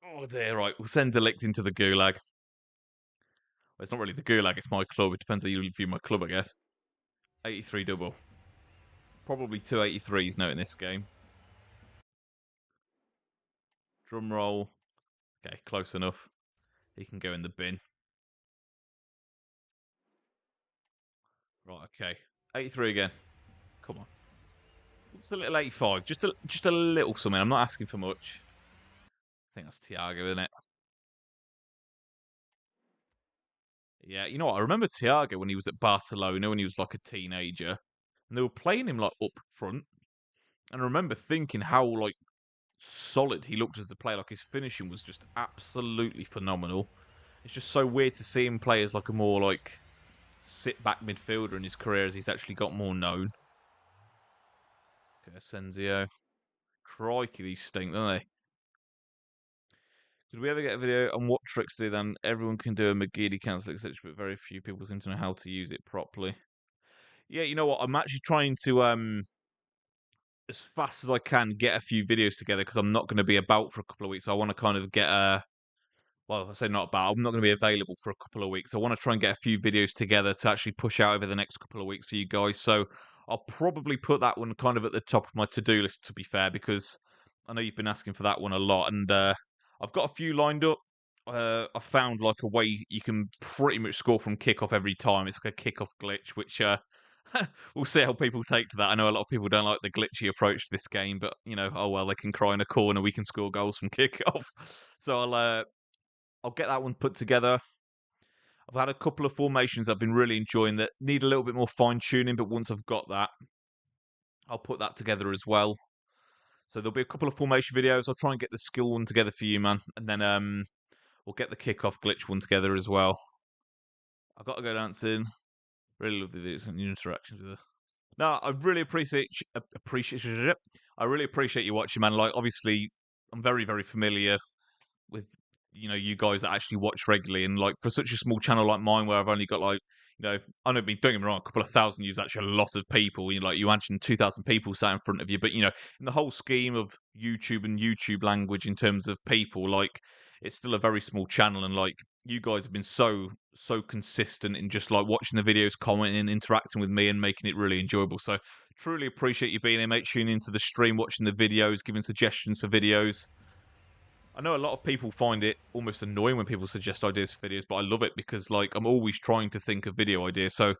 Oh dear, right. We'll send Delict into the gulag. Well, it's not really the gulag, it's my club. It depends how you view my club, I guess. 83 double. Probably two 83s now in this game. Drum roll. Okay, close enough. He can go in the bin. Right, okay. 83 again. Come on. It's a little 85. Just a little something. I'm not asking for much. I think that's Thiago, isn't it? Yeah, you know what? I remember Thiago when he was at Barcelona when he was like a teenager. And they were playing him like up front. And I remember thinking how like solid he looked as a player. Like his finishing was just absolutely phenomenal. It's just so weird to see him play as like a more like sit back midfielder in his career as he's actually got more known. Okay, Asensio. Crikey, these stink, don't they? Did we ever get a video on what tricks to do then? Everyone can do a McGeady cancel, etc., but very few people seem to know how to use it properly. Yeah, you know what? I'm actually trying to as fast as I can get a few videos together because I'm not going to be about for a couple of weeks. So I want to kind of get a well, I say not about. I'm not going to be available for a couple of weeks. I want to try and get a few videos together to actually push out over the next couple of weeks for you guys. So I'll probably put that one kind of at the top of my to-do list, to be fair, because I know you've been asking for that one a lot, and I've got a few lined up. I found like a way you can pretty much score from kickoff every time. It's like a kickoff glitch, which we'll see how people take to that. I know a lot of people don't like the glitchy approach to this game, but you know, oh well, they can cry in a corner. We can score goals from kickoff. So I'll get that one put together. I've had a couple of formations I've been really enjoying that need a little bit more fine tuning, but once I've got that, I'll put that together as well. So there'll be a couple of formation videos. I'll try and get the skill one together for you, man, and then we'll get the kickoff glitch one together as well. I've got to go dancing. Really love the videos and new interactions with her. No, I really appreciate it. I really appreciate you watching, man. Like, obviously, I'm very, very familiar with you guys that actually watch regularly, and like for such a small channel like mine where I've only got like I don't mean, don't get me wrong, a couple of thousand views, actually a lot of people. You imagine 2,000 people sat in front of you, but in the whole scheme of YouTube and YouTube language in terms of people, like it's still a very small channel, and like you guys have been so consistent in just like watching the videos, commenting, interacting with me, and making it really enjoyable. So truly appreciate you being here, mate. Tuning into the stream, watching the videos, giving suggestions for videos. I know a lot of people find it almost annoying when people suggest ideas for videos, but I love it because like I'm always trying to think of video ideas. So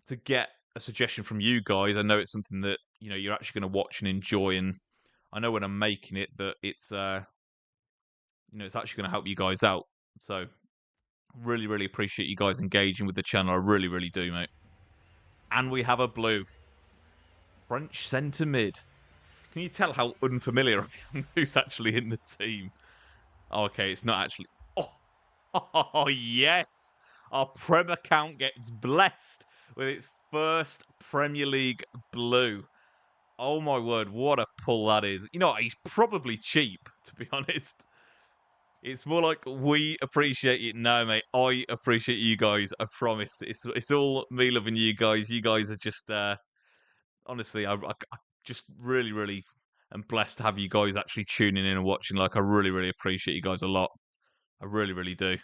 to get a suggestion from you guys, I know it's something that you're actually going to watch and enjoy, and I know when I'm making it that it's actually going to help you guys out. So really, really appreciate you guys engaging with the channel. I really, really do, mate. And we have a blue French centre mid. Can you tell how unfamiliar I am who's actually in the team? Oh, okay, it's not actually. Oh, oh yes, our Prem account gets blessed with its first Premier League blue. Oh my word, what a pull that is! You know what, he's probably cheap, to be honest. It's more like we appreciate it. No, mate, I appreciate you guys. I promise. It's all me loving you guys. You guys are just honestly, I just really, really am blessed to have you guys actually tuning in and watching. Like, I really, really appreciate you guys a lot. I really, really do.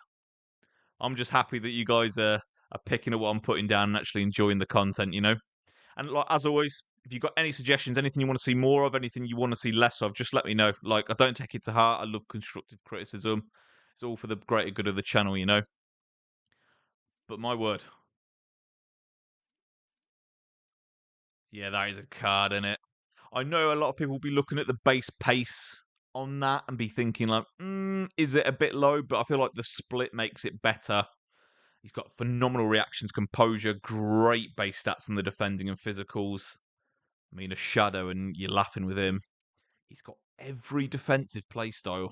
I'm just happy that you guys are picking up what I'm putting down and actually enjoying the content. And like as always, if you've got any suggestions, anything you want to see more of, anything you want to see less of, just let me know. Like, I don't take it to heart. I love constructive criticism. It's all for the greater good of the channel. But my word, yeah, that is a card, in it. I know a lot of people will be looking at the base pace on that and be thinking like, is it a bit low? But I feel like the split makes it better. He's got phenomenal reactions, composure, great base stats in the defending and physicals. I mean, a shadow and you're laughing with him. He's got every defensive playstyle.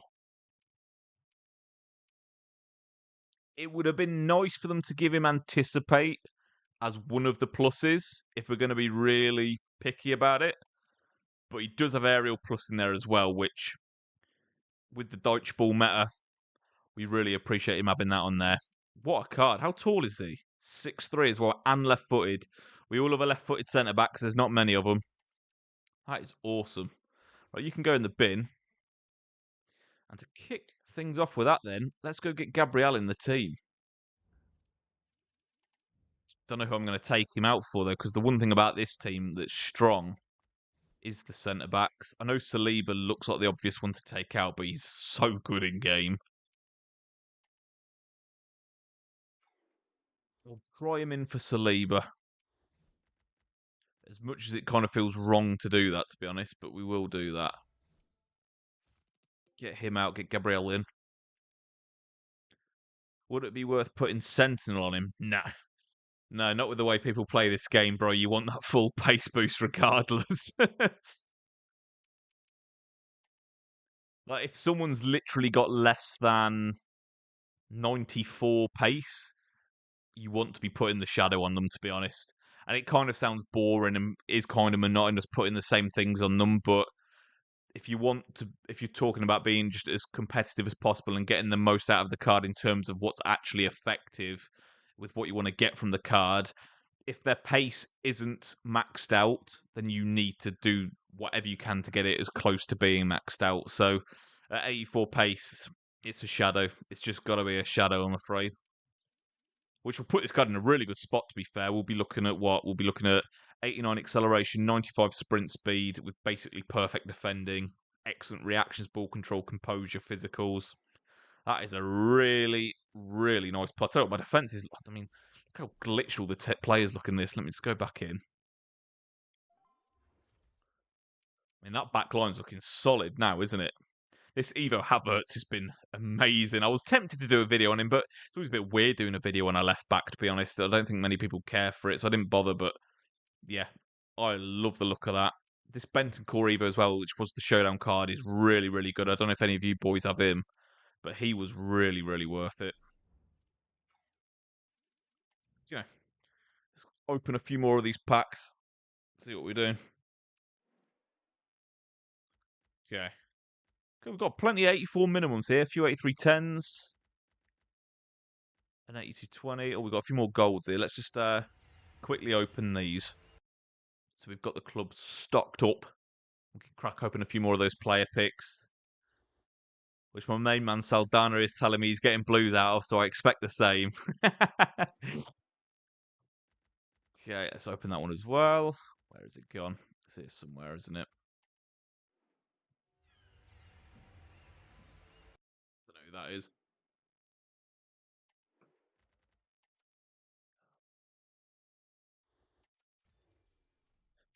It would have been nice for them to give him anticipate as one of the pluses if we're going to be really picky about it. But he does have aerial plus in there as well, which with the Deutsche Ball meta, we really appreciate him having that on there. What a card. How tall is he? 6'3" as well, and left-footed. We all have a left-footed centre-back because there's not many of them. That is awesome. Right, you can go in the bin. And to kick things off with that then, let's go get Gabriel in the team. Don't know who I'm going to take him out for, though, because the one thing about this team that's strong is the centre-backs. I know Saliba looks like the obvious one to take out, but he's so good in game. We'll try him in for Saliba. As much as it kind of feels wrong to do that, to be honest, but we will do that. Get him out, get Gabriel in. Would it be worth putting Sentinel on him? Nah. No, not with the way people play this game, bro. You want that full pace boost regardless. Like, if someone's literally got less than 94 pace, you want to be putting the shadow on them, to be honest. And it kind of sounds boring and is kind of monotonous putting the same things on them, but if you're talking about being just as competitive as possible and getting the most out of the card in terms of what's actually effective with what you want to get from the card, if their pace isn't maxed out, then you need to do whatever you can to get it as close to being maxed out. So at 84 pace, it's a shadow. It's just got to be a shadow, I'm afraid. Which will put this card in a really good spot, to be fair. We'll be looking at what? We'll be looking at 89 acceleration, 95 sprint speed with basically perfect defending, excellent reactions, ball control, composure, physicals. That is a really, really nice plateau. My defense is, I mean, look how glitched all the players look in this. Let me just go back in. I mean, that back line's looking solid now, isn't it? This Evo Havertz has been amazing. I was tempted to do a video on him, but it's always a bit weird doing a video on a left back, to be honest. I don't think many people care for it, so I didn't bother. But yeah, I love the look of that. This Benton Core Evo as well, which was the showdown card, is really, really good. I don't know if any of you boys have him, but he was really, really worth it. Yeah, let's open a few more of these packs. See what we're doing. Okay. We've got plenty of 84 minimums here. A few 83 10s. An 8220. Oh, we've got a few more golds here. Let's just quickly open these. So we've got the club stocked up. We can crack open a few more of those player picks. Which my main man Saldana is telling me he's getting blues out of, so I expect the same. Okay, let's open that one as well. Where has it gone? It's here somewhere, isn't it? I don't know who that is.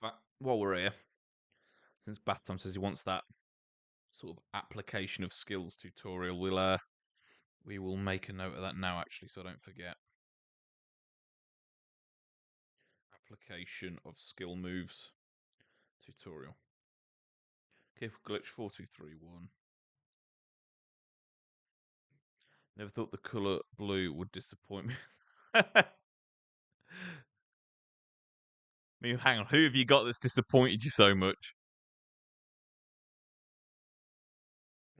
But while we're here, since Batham says he wants that sort of application of skills tutorial, we will make a note of that now, actually, so I don't forget. Application of skill moves tutorial. Okay, for glitch 4231. Never thought the colour blue would disappoint me. I mean, hang on, who have you got that's disappointed you so much?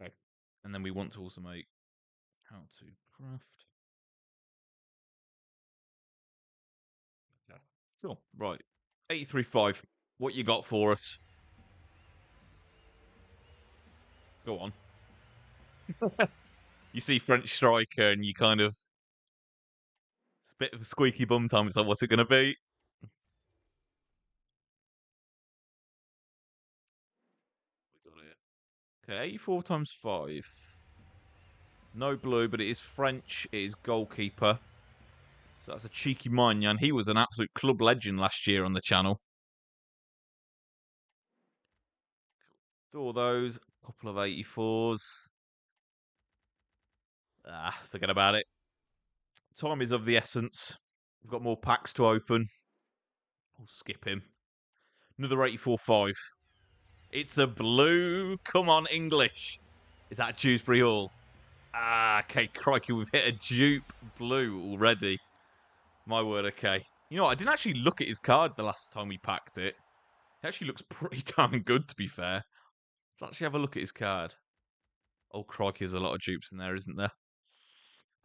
Okay. And then we want to also make how to craft. Okay. Cool. Right. 835. What you got for us? Go on. You see French striker and you kind of it's a bit of a squeaky bum time. It's like, what's it going to be? We got it. Okay, 84 times 5. No blue, but it is French. It is goalkeeper. So that's a cheeky Magnan. He was an absolute club legend last year on the channel. Do all those. A couple of 84s. Forget about it. Time is of the essence. We've got more packs to open. We'll skip him. Another 84-5. It's a blue. Come on, English. Is that Dewsbury Hall? Okay, crikey, we've hit a dupe blue already. My word, okay. You know what, I didn't actually look at his card the last time we packed it. It actually looks pretty damn good, to be fair. Let's actually have a look at his card. Oh, crikey, there's a lot of dupes in there, isn't there?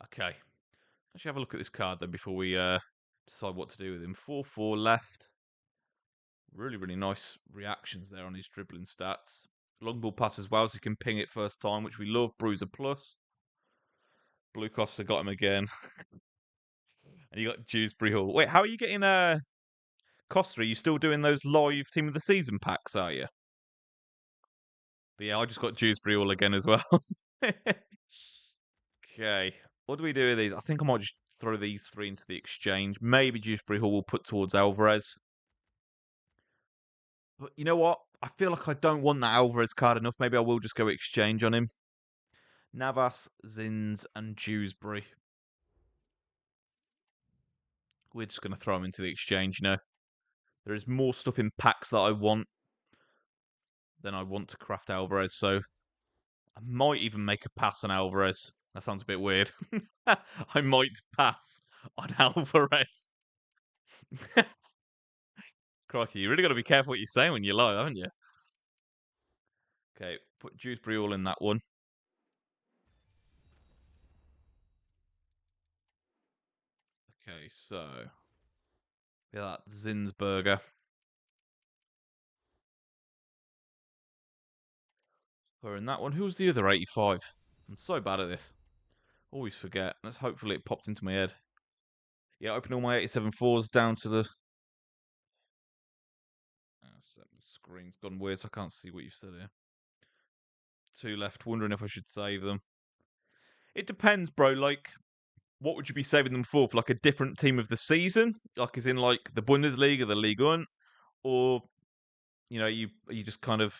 Okay. Let's have a look at this card, then, before we decide what to do with him. 4-4 left. Really, really nice reactions there on his dribbling stats. Long ball pass as well, so you can ping it first time, which we love. Bruiser plus. Blue Costa got him again. And you got Dewsbury Hall. Wait, how are you getting Costa? Are you still doing those live Team of the Season packs, are you? But yeah, I just got Dewsbury Hall again as well. Okay. What do we do with these? I think I might just throw these three into the exchange. Maybe Dewsbury Hall will put towards Alvarez. But you know what? I feel like I don't want that Alvarez card enough. Maybe I will just go exchange on him. Navas, Zins, and Dewsbury. We're just going to throw them into the exchange, you know. There is more stuff in packs that I want than I want to craft Alvarez, so I might even make a pass on Alvarez. That sounds a bit weird. I might pass on Alvarez. Crikey, you really got to be careful what you say when you lie, haven't you? Okay, put Dewsbury all in that one. Okay, so yeah, that Zinsberger. We're in that one. Who was the other 85? I'm so bad at this. Always forget. Let's hopefully it popped into my head. Yeah, open all my 87 fours down to the. Screen's gone weird, so I can't see what you said here. Two left. Wondering if I should save them. It depends, bro. Like, what would you be saving them for? For like a different team of the season, like as in like the Bundesliga, the Liga 1, or you know, you just kind of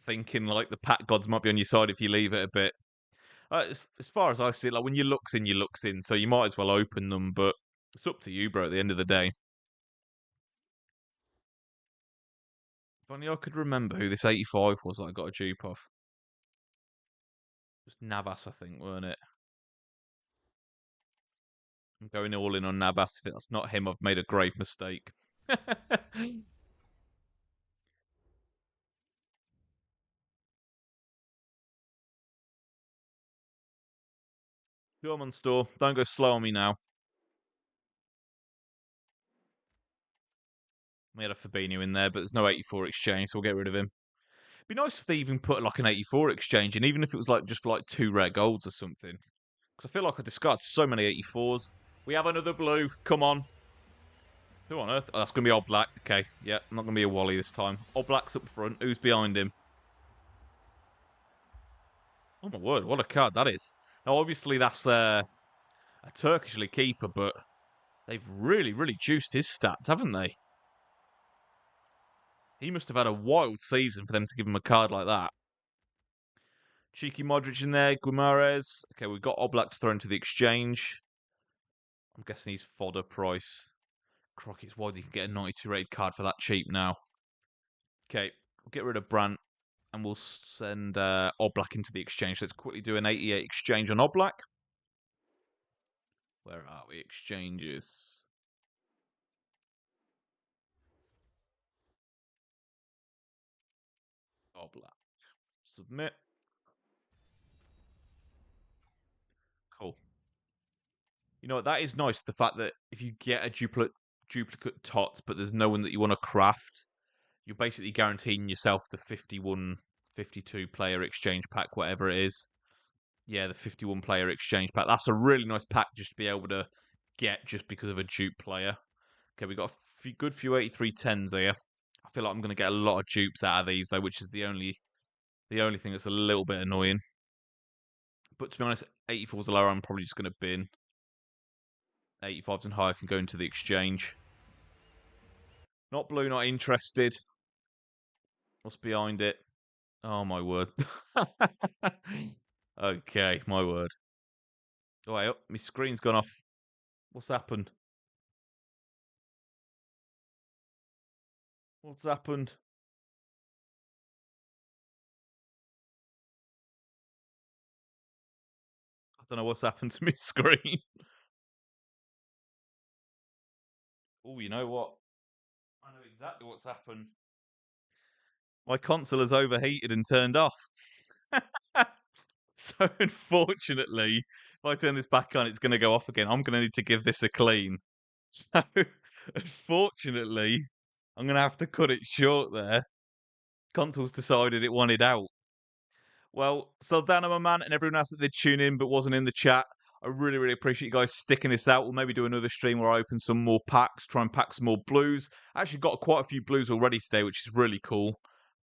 thinking like the pack gods might be on your side if you leave it a bit. As far as I see it, like when your luck's in, your luck's in, so you might as well open them. But it's up to you, bro. At the end of the day, if only I could remember who this 85 was that I got a dupe off. It was Navas, I think, weren't it? I'm going all in on Navas. If that's not him, I've made a grave mistake. Come on, store. Don't go slow on me now. We had a Fabinho in there, but there's no 84 exchange, so we'll get rid of him. It'd be nice if they even put like an 84 exchange in, even if it was like just for like 2 rare golds or something. Because I feel like I discard so many 84s. We have another blue. Come on. Who on earth? Oh, that's going to be Old Black. Okay, yeah, not going to be a Wally this time. Old Black's up front. Who's behind him? Oh my word, what a card that is. Now, obviously, that's a Turkish keeper, but they've really, really juiced his stats, haven't they? He must have had a wild season for them to give him a card like that. Cheeky Modric in there, Guimaraes. Okay, we've got Oblak to throw into the exchange. I'm guessing he's fodder price. Crockett, it's wide you can get a 92 rated card for that cheap now. Okay, we'll get rid of Brandt and we'll send Oblak into the exchange. Let's quickly do an 88 exchange on Oblak. Where are we? Exchanges. Oblak. Submit. Cool. You know what? That is nice. The fact that if you get a duplicate TOTS, but there's no one that you want to craft, you're basically guaranteeing yourself the 51, 52 player exchange pack, whatever it is. Yeah, the 51 player exchange pack. That's a really nice pack just to be able to get just because of a dupe player. Okay, we got a good few 8310s here. I feel like I'm going to get a lot of dupes out of these though, which is the only thing that's a little bit annoying. But to be honest, 84s are lower. I'm probably just going to bin. 85s and higher can go into the exchange. Not blue, not interested. What's behind it? Oh my word. Okay, my word. Oh, wait, my screen's gone off. What's happened? What's happened? I don't know what's happened to my screen. Oh, you know what? I know exactly what's happened. My console has overheated and turned off. So unfortunately, if I turn this back on, it's going to go off again. I'm going to need to give this a clean. So unfortunately, I'm going to have to cut it short there. Console's decided it wanted out. Well, Saldana, my man, and everyone else that did tune in but wasn't in the chat, I really, really appreciate you guys sticking this out. We'll maybe do another stream where I open some more packs, try and pack some more blues. I actually got quite a few blues already today, which is really cool.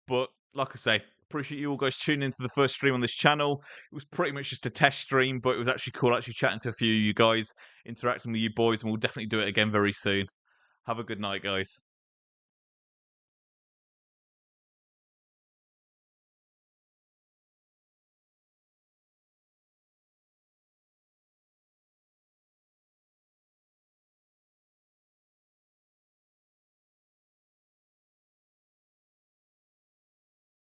But like I say, appreciate you all guys tuning into the first stream on this channel. It was pretty much just a test stream, but it was actually cool actually chatting to a few of you guys, interacting with you boys, and we'll definitely do it again very soon. Have a good night, guys.